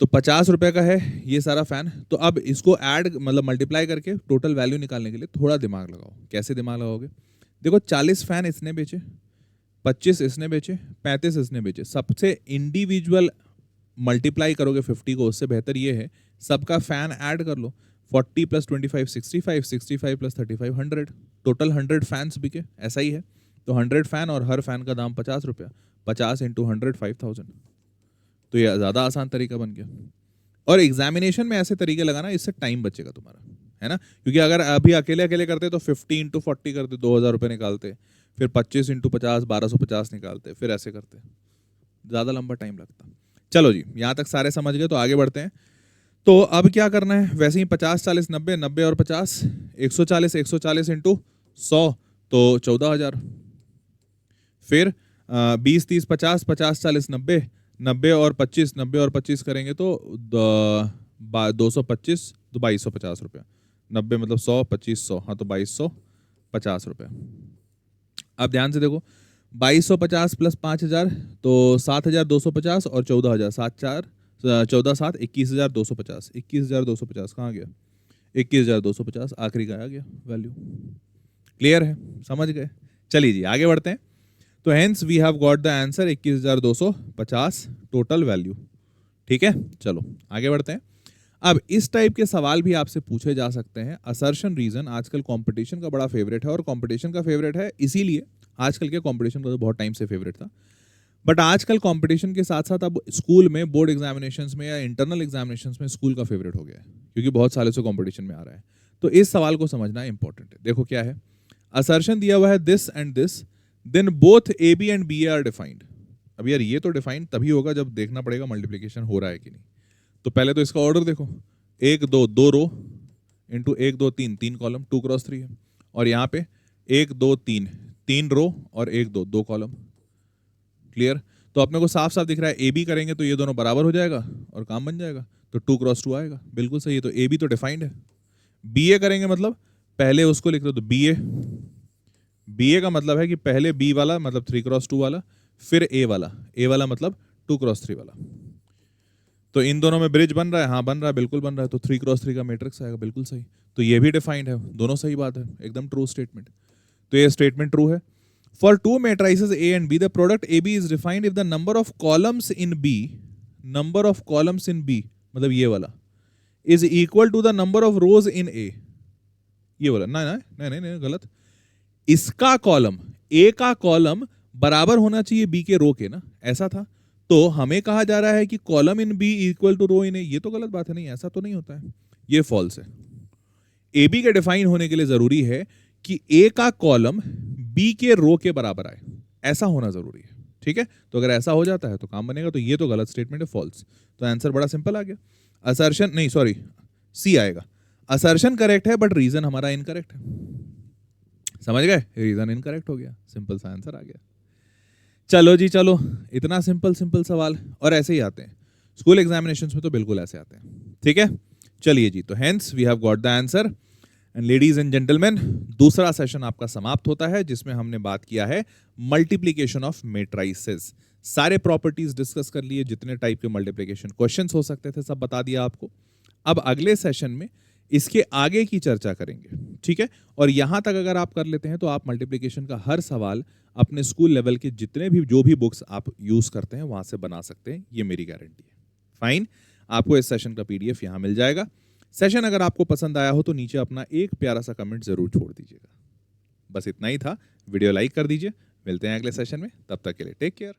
तो 50 रुपए का है ये सारा फैन, तो अब इसको ऐड मतलब मल्टीप्लाई करके टोटल वैल्यू निकालने के लिए थोड़ा दिमाग लगाओ। कैसे दिमाग लगाओगे, देखो 40 फैन इसने बेचे, 25 इसने बेचे, 35 इसने बेचे, सबसे इंडिविजुअल मल्टीप्लाई करोगे 50 को, उससे बेहतर ये है सबका फैन ऐड कर लो। 40 + 25 65, 65 + 35 100, टोटल 100 फैंस बिके, ऐसा ही है। तो 100 फैन और हर फैन का दाम 50 रुपया, 50 × 100 5000। तो ये ज़्यादा आसान तरीका बन गया। और एग्जामिनेशन में ऐसे तरीके लगाना, इससे टाइम बचेगा तुम्हारा, है ना। क्योंकि अगर अभी अकेले अकेले करते तो 50 × 40 करते 2000 रुपये निकालते, फिर 25 × 50 1250 निकालते, फिर ऐसे करते, ज़्यादा लंबा टाइम लगता। चलो जी, यहाँ तक सारे समझ गए, तो आगे बढ़ते हैं। तो अब क्या करना है, वैसे ही 50 40 90 90 और 50 140 140 × 100 तो 14000। फिर 20 30 50 50 40 90 90 और 25 करेंगे तो 225 तो 2250 रुपया, 90 मतलब 100 25 100, हाँ तो 2250 रुपया। अब ध्यान से देखो, 2250 + 5000 तो 7250 और 14000 7 4 14 7 21250, 21250 कहाँ गया, 21250 आखिरी का आ गया वैल्यू। क्लियर है, समझ गए। चलिए जी आगे बढ़ते हैं। तो hence we have got the answer 21250 total value. ठीक है, चलो आगे बढ़ते हैं। अब इस टाइप के सवाल भी आपसे पूछे जा सकते हैं। असर्शन रीजन आजकल कंपटीशन का बड़ा फेवरेट है, और कंपटीशन का फेवरेट है इसीलिए, आजकल के कंपटीशन का तो बहुत टाइम से फेवरेट था, बट आजकल कंपटीशन के साथ साथ अब स्कूल में बोर्ड एग्जामिनेशंस में या इंटरनल एग्जामिनेशंस में स्कूल का फेवरेट हो गया है, क्योंकि बहुत सालों से कंपटीशन में आ रहा है। तो इस सवाल को समझना इंपॉर्टेंट है। देखो क्या है, असर्शन दिया हुआ है this and this, then both A B and B are defined. अब यार ये तो डिफाइंड तभी होगा जब देखना पड़ेगा मल्टीप्लीकेशन हो रहा है कि नहीं। तो पहले तो इसका ऑर्डर देखो, 1 2 2 रो इंटू 1 2 3 3 कॉलम, 2 क्रॉस 3 है। और यहाँ पे 1 2 3 3 रो और 1 2 2 कॉलम। क्लियर? तो अपने को साफ साफ दिख रहा है ए बी करेंगे तो ये दोनों बराबर हो जाएगा और काम बन जाएगा, तो 2 क्रॉस 2 आएगा। बिल्कुल सही है। तो ए बी तो डिफाइंड है। बी ए करेंगे मतलब पहले उसको लिख दो, तो बी ए, बी ए का मतलब है कि पहले बी वाला मतलब 3 क्रॉस 2 वाला, फिर ए वाला मतलब 2 क्रॉस 3 वाला। तो इन दोनों में ब्रिज बन रहा है, हाँ बन रहा है, बिल्कुल बन रहा है। तो 3 क्रॉस 3 का मैट्रिक्स आएगा, बिल्कुल सही। तो ये भी डिफाइंड है, दोनों सही बात है, एकदम ट्रू स्टेटमेंट। तो ये स्टेटमेंट ट्रू है। For two matrices A and B the product A B is defined if the number of columns in B, number of columns in B मतलब ये वाला, is equal to the number of rows in A. ये वाला नहीं, गलत। इसका column, ए का column बराबर होना चाहिए बी के रो के ना, ऐसा था। तो हमें कहा जा रहा है कि column in B equal to row in A, ये तो गलत बात है, नहीं ऐसा तो नहीं होता है, ये फॉल्स है। ए बी के डिफाइन होने के लिए जरूरी है कि ए का कॉलम बी के रो के बराबर आए, ऐसा होना जरूरी है। ठीक है, तो अगर ऐसा हो जाता है तो काम बनेगा। तो ये तो गलत स्टेटमेंट है, फॉल्स। तो आंसर बड़ा सिंपल आ गया। असर्शन नहीं, सॉरी सी आएगा। असर्शन करेक्ट है बट रीजन हमारा इनकरेक्ट है। समझ गए? रीजन इनकरेक्ट हो गया, सिंपल सा आंसर आ गया। चलो जी चलो, इतना सिंपल सिंपल सवाल, और ऐसे ही आते हैं स्कूल एग्जामिनेशंस में, तो बिल्कुल ऐसे आते हैं। ठीक है, चलिए जी, तो hence we have got the answer. And ladies and gentleman, दूसरा सेशन आपका समाप्त होता है, जिसमें हमने बात किया है मल्टीप्लीकेशन ऑफ मैट्रिसेस। सारे प्रॉपर्टीज डिस्कस कर लिए, जितने टाइप के मल्टीप्लीकेशन क्वेश्चंस हो सकते थे सब बता दिया आपको। अब अगले सेशन में इसके आगे की चर्चा करेंगे। ठीक है, और यहां तक अगर आप कर लेते हैं तो आप मल्टीप्लिकेशन का हर सवाल अपने स्कूल लेवल के जितने भी जो भी बुक्स आप यूज करते हैं वहां से बना सकते हैं, ये मेरी गारंटी है। फाइन, आपको इस सेशन का पीडीएफ यहां मिल जाएगा। सेशन अगर आपको पसंद आया हो तो नीचे अपना एक प्यारा सा कमेंट जरूर छोड़ दीजिएगा। बस इतना ही था, वीडियो लाइक कर दीजिए। मिलते हैं अगले सेशन में, तब तक के लिए टेक केयर।